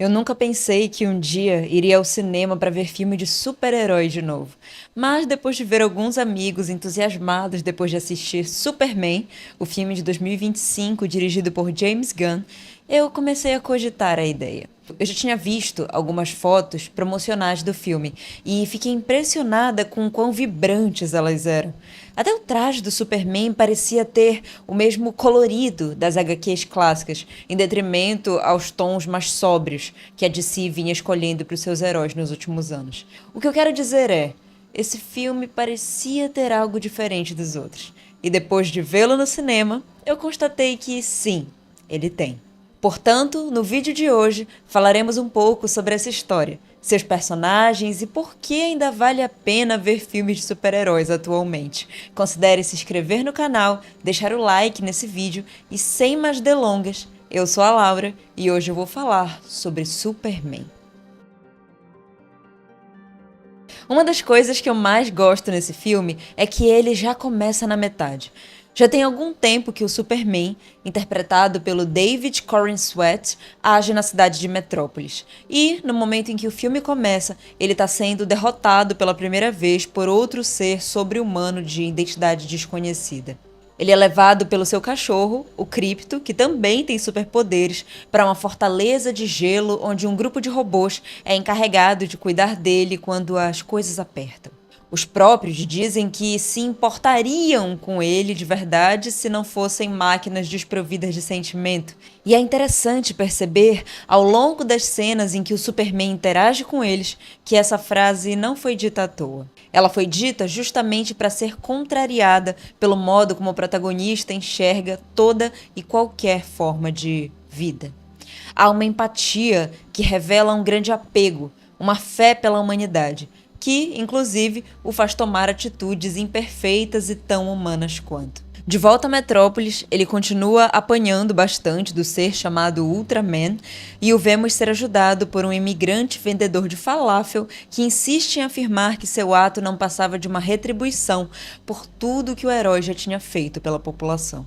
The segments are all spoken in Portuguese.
Eu nunca pensei que um dia iria ao cinema para ver filme de super-herói de novo. Mas depois de ver alguns amigos entusiasmados depois de assistir Superman, o filme de 2025 dirigido por James Gunn, eu comecei a cogitar a ideia. Eu já tinha visto algumas fotos promocionais do filme e fiquei impressionada com o quão vibrantes elas eram. Até o traje do Superman parecia ter o mesmo colorido das HQs clássicas, em detrimento aos tons mais sóbrios que a DC vinha escolhendo para os seus heróis nos últimos anos. O que eu quero dizer é, esse filme parecia ter algo diferente dos outros. E depois de vê-lo no cinema, eu constatei que sim, ele tem. Portanto, no vídeo de hoje, falaremos um pouco sobre essa história, seus personagens e por que ainda vale a pena ver filmes de super-heróis atualmente. Considere se inscrever no canal, deixar o like nesse vídeo e sem mais delongas, eu sou a Laura e hoje eu vou falar sobre Superman. Uma das coisas que eu mais gosto nesse filme é que ele já começa na metade. Já tem algum tempo que o Superman, interpretado pelo David Corenswet, age na cidade de Metrópolis. E, no momento em que o filme começa, ele está sendo derrotado pela primeira vez por outro ser sobre-humano de identidade desconhecida. Ele é levado pelo seu cachorro, o Krypto, que também tem superpoderes, para uma fortaleza de gelo onde um grupo de robôs é encarregado de cuidar dele quando as coisas apertam. Os próprios dizem que se importariam com ele de verdade se não fossem máquinas desprovidas de sentimento. E é interessante perceber, ao longo das cenas em que o Superman interage com eles, que essa frase não foi dita à toa. Ela foi dita justamente para ser contrariada pelo modo como o protagonista enxerga toda e qualquer forma de vida. Há uma empatia que revela um grande apego, uma fé pela humanidade, que, inclusive, o faz tomar atitudes imperfeitas e tão humanas quanto. De volta a Metrópolis, ele continua apanhando bastante do ser chamado Ultraman e o vemos ser ajudado por um imigrante vendedor de falafel que insiste em afirmar que seu ato não passava de uma retribuição por tudo que o herói já tinha feito pela população.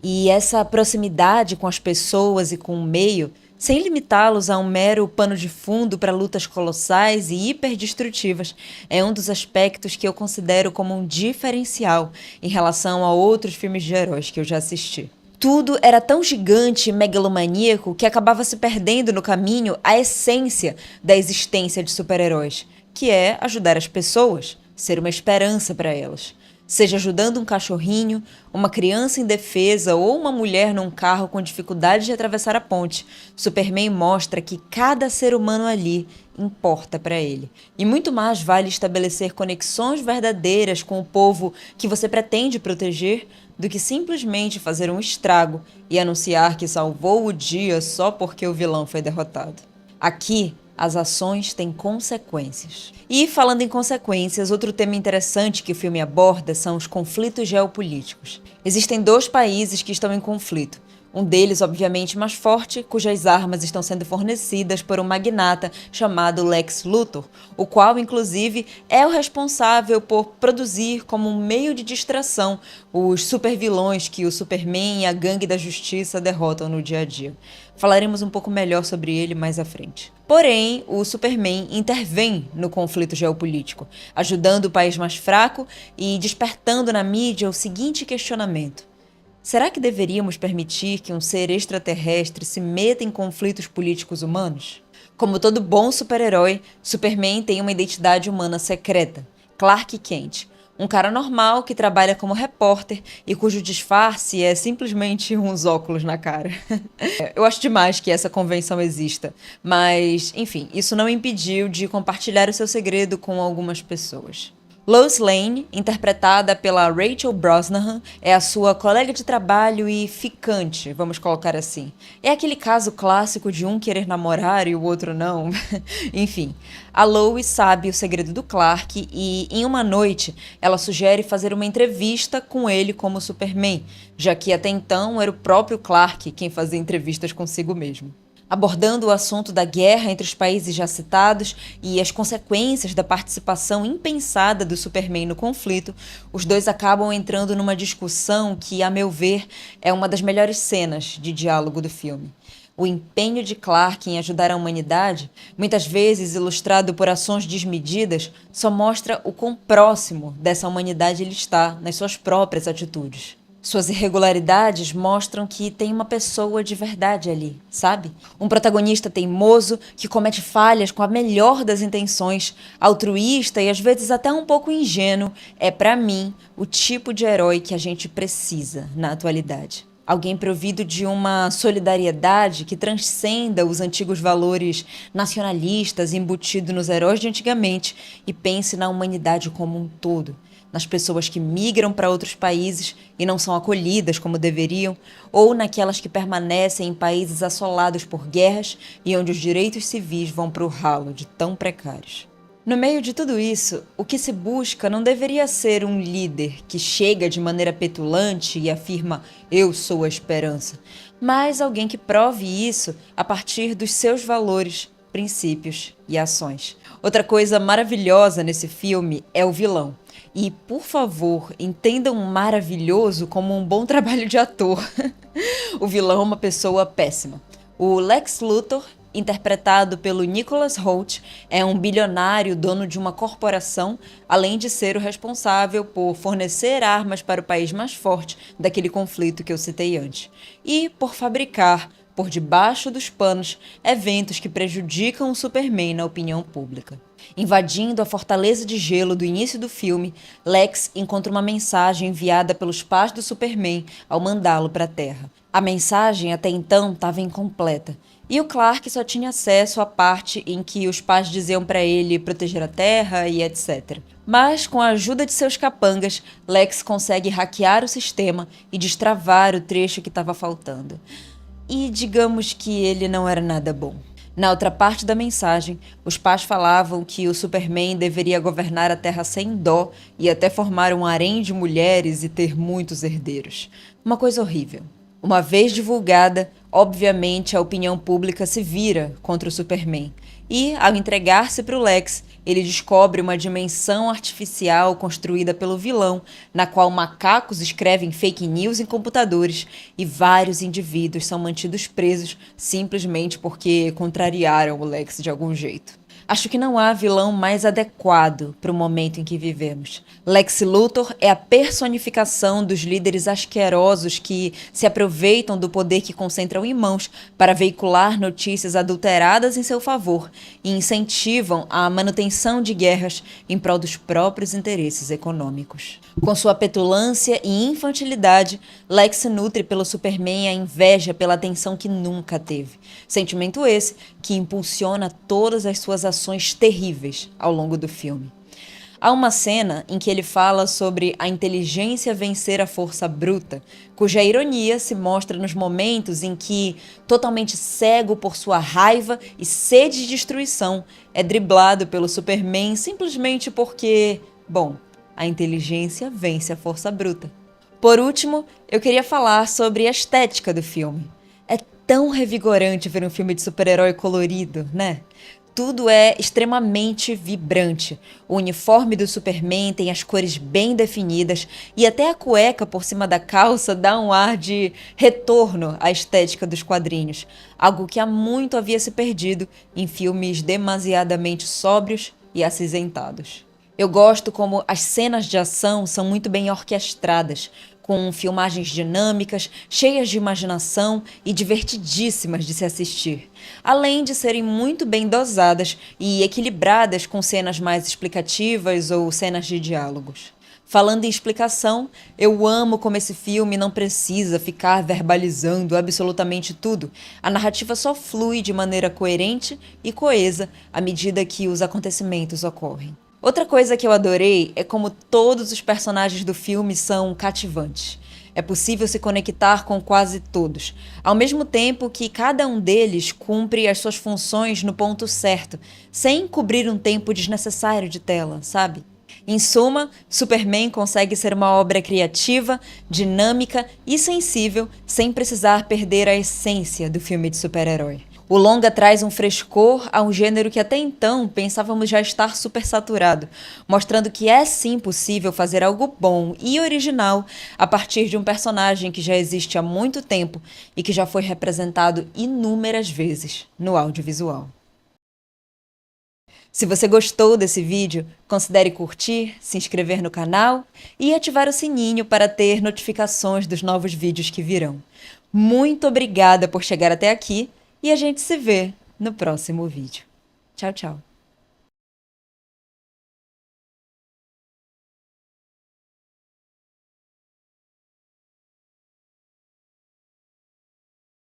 E essa proximidade com as pessoas e com o meio, sem limitá-los a um mero pano de fundo para lutas colossais e hiperdestrutivas, é um dos aspectos que eu considero como um diferencial em relação a outros filmes de heróis que eu já assisti. Tudo era tão gigante e megalomaníaco que acabava se perdendo no caminho a essência da existência de super-heróis, que é ajudar as pessoas, ser uma esperança para elas. Seja ajudando um cachorrinho, uma criança indefesa ou uma mulher num carro com dificuldade de atravessar a ponte, Superman mostra que cada ser humano ali importa para ele. E muito mais vale estabelecer conexões verdadeiras com o povo que você pretende proteger do que simplesmente fazer um estrago e anunciar que salvou o dia só porque o vilão foi derrotado. Aqui, as ações têm consequências. E, falando em consequências, outro tema interessante que o filme aborda são os conflitos geopolíticos. Existem dois países que estão em conflito. Um deles, obviamente, mais forte, cujas armas estão sendo fornecidas por um magnata chamado Lex Luthor, o qual, inclusive, é o responsável por produzir como um meio de distração os supervilões que o Superman e a Gangue da Justiça derrotam no dia a dia. Falaremos um pouco melhor sobre ele mais à frente. Porém, o Superman intervém no conflito geopolítico, ajudando o país mais fraco e despertando na mídia o seguinte questionamento: será que deveríamos permitir que um ser extraterrestre se meta em conflitos políticos humanos? Como todo bom super-herói, Superman tem uma identidade humana secreta, Clark Kent, um cara normal que trabalha como repórter e cujo disfarce é simplesmente uns óculos na cara. Eu acho demais que essa convenção exista, mas, enfim, isso não impediu de compartilhar o seu segredo com algumas pessoas. Lois Lane, interpretada pela Rachel Brosnahan, é a sua colega de trabalho e ficante, vamos colocar assim. É aquele caso clássico de um querer namorar e o outro não. Enfim, a Lois sabe o segredo do Clark e, em uma noite, ela sugere fazer uma entrevista com ele como Superman, já que até então era o próprio Clark quem fazia entrevistas consigo mesmo. Abordando o assunto da guerra entre os países já citados e as consequências da participação impensada do Superman no conflito, os dois acabam entrando numa discussão que, a meu ver, é uma das melhores cenas de diálogo do filme. o empenho de Clark em ajudar a humanidade, muitas vezes ilustrado por ações desmedidas, só mostra o quão próximo dessa humanidade ele está nas suas próprias atitudes. Suas irregularidades mostram que tem uma pessoa de verdade ali, sabe? Um protagonista teimoso que comete falhas com a melhor das intenções, altruísta e às vezes até um pouco ingênuo, é pra mim o tipo de herói que a gente precisa na atualidade. Alguém provido de uma solidariedade que transcenda os antigos valores nacionalistas embutidos nos heróis de antigamente e pense na humanidade como um todo, nas pessoas que migram para outros países e não são acolhidas como deveriam, ou naquelas que permanecem em países assolados por guerras e onde os direitos civis vão para o ralo de tão precários. No meio de tudo isso, o que se busca não deveria ser um líder que chega de maneira petulante e afirma "eu sou a esperança", mas alguém que prove isso a partir dos seus valores, princípios e ações. Outra coisa maravilhosa nesse filme é o vilão. E, por favor, entendam maravilhoso como um bom trabalho de ator. O vilão é uma pessoa péssima. O Lex Luthor, interpretado pelo Nicholas Hoult, é um bilionário dono de uma corporação, além de ser o responsável por fornecer armas para o país mais forte daquele conflito que eu citei antes. E por fabricar, por debaixo dos panos, eventos que prejudicam o Superman na opinião pública. Invadindo a fortaleza de gelo do início do filme, Lex encontra uma mensagem enviada pelos pais do Superman ao mandá-lo para a Terra. A mensagem até então estava incompleta, e o Clark só tinha acesso à parte em que os pais diziam para ele proteger a Terra e etc. Mas, com a ajuda de seus capangas, Lex consegue hackear o sistema e destravar o trecho que estava faltando. E digamos que ele não era nada bom. Na outra parte da mensagem, os pais falavam que o Superman deveria governar a Terra sem dó e até formar um harém de mulheres e ter muitos herdeiros. Uma coisa horrível. Uma vez divulgada, obviamente a opinião pública se vira contra o Superman. E, ao entregar-se para o Lex, ele descobre uma dimensão artificial construída pelo vilão, na qual macacos escrevem fake news em computadores e vários indivíduos são mantidos presos simplesmente porque contrariaram o Lex de algum jeito. Acho que não há vilão mais adequado para o momento em que vivemos. Lex Luthor é a personificação dos líderes asquerosos que se aproveitam do poder que concentram em mãos para veicular notícias adulteradas em seu favor e incentivam a manutenção de guerras em prol dos próprios interesses econômicos. Com sua petulância e infantilidade, Lex nutre pelo Superman a inveja pela atenção que nunca teve. Sentimento esse que impulsiona todas as suas ações terríveis ao longo do filme. Há uma cena em que ele fala sobre a inteligência vencer a força bruta, cuja ironia se mostra nos momentos em que, totalmente cego por sua raiva e sede de destruição, é driblado pelo Superman simplesmente porque, bom, a inteligência vence a força bruta. Por último, eu queria falar sobre a estética do filme. É tão revigorante ver um filme de super-herói colorido, né? Tudo é extremamente vibrante. O uniforme do Superman tem as cores bem definidas e até a cueca por cima da calça dá um ar de retorno à estética dos quadrinhos, algo que há muito havia se perdido em filmes demasiadamente sóbrios e acinzentados. Eu gosto como as cenas de ação são muito bem orquestradas, com filmagens dinâmicas, cheias de imaginação e divertidíssimas de se assistir, além de serem muito bem dosadas e equilibradas com cenas mais explicativas ou cenas de diálogos. Falando em explicação, eu amo como esse filme não precisa ficar verbalizando absolutamente tudo. A narrativa só flui de maneira coerente e coesa à medida que os acontecimentos ocorrem. Outra coisa que eu adorei é como todos os personagens do filme são cativantes. É possível se conectar com quase todos, ao mesmo tempo que cada um deles cumpre as suas funções no ponto certo, sem cobrir um tempo desnecessário de tela, sabe? Em suma, Superman consegue ser uma obra criativa, dinâmica e sensível, sem precisar perder a essência do filme de super-herói. O longa traz um frescor a um gênero que até então pensávamos já estar supersaturado, mostrando que é sim possível fazer algo bom e original a partir de um personagem que já existe há muito tempo e que já foi representado inúmeras vezes no audiovisual. Se você gostou desse vídeo, considere curtir, se inscrever no canal e ativar o sininho para ter notificações dos novos vídeos que virão. Muito obrigada por chegar até aqui e a gente se vê no próximo vídeo. Tchau, tchau!